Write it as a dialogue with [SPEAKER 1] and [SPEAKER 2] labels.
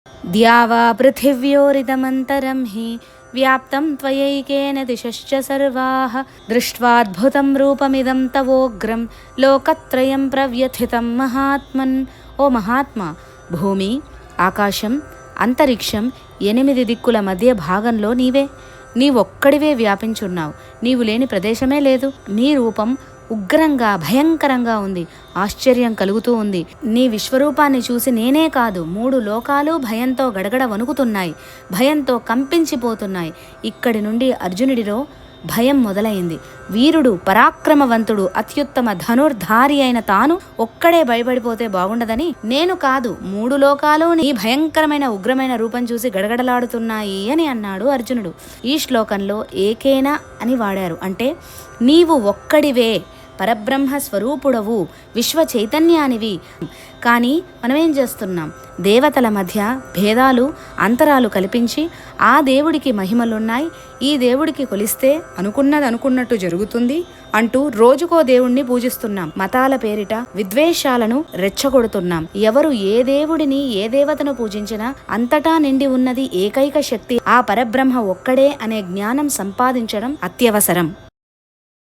[SPEAKER 1] द्यावा पृथिव्योरिदमन्तरं हि व्याप्तं त्वयैकेन दिशश्च सर्वाः दृष्ट्वाद्भुतं रूपमिदं तवोग्रं లోకత్రయం ప్రవ్యథితం మహాత్మన్. ఓ మహాత్మా, భూమి, ఆకాశం, అంతరిక్షం 8 దిక్కుల మధ్య భాగంలో నీవే, నీవొక్కడివే వ్యాపించున్నావు. నీవు లేని ప్రదేశమే లేదు. నీ రూపం ఉగ్రంగా భయంకరంగా ఉంది. ఆశ్చర్యం కలుగుతూ ఉంది. నీ విశ్వరూపాన్ని చూసి నేనే కాదు 3 లోకాలు భయంతో గడగడ వణుకుతున్నాయి, భయంతో కంపించిపోతున్నాయి. ఇక్కడి నుండి అర్జునుడిలో భయం మొదలైంది. వీరుడు, పరాక్రమవంతుడు, అత్యుత్తమ ధనుర్ధారి అయిన తాను ఒక్కడే భయపడిపోతే బాగుండదని నేను కాదు 3 లోకాలు నీ భయంకరమైన ఉగ్రమైన రూపం చూసి గడగడలాడుతున్నాయి అని అన్నాడు అర్జునుడు. ఈ శ్లోకంలో ఏకేన అని వాడారు. అంటే నీవు ఒక్కడివే, పరబ్రహ్మ స్వరూపుడవు, విశ్వ చైతన్యానివి. కానీ మనమేం చేస్తున్నాం? దేవతల మధ్య భేదాలు, అంతరాలు కల్పించి ఆ దేవుడికి మహిమలున్నాయి, ఈ దేవుడికి కొలిస్తే అనుకున్నది అనుకున్నట్టు జరుగుతుంది అంటూ రోజుకో దేవుణ్ణి పూజిస్తున్నాం. మతాల పేరిట విద్వేషాలను రెచ్చగొడుతున్నాం. ఎవరు ఏ దేవుడిని, ఏ దేవతను పూజించినా అంతటా నిండి ఉన్నది ఏకైక శక్తి, ఆ పరబ్రహ్మ ఒక్కడే అనే జ్ఞానం సంపాదించడం అత్యవసరం.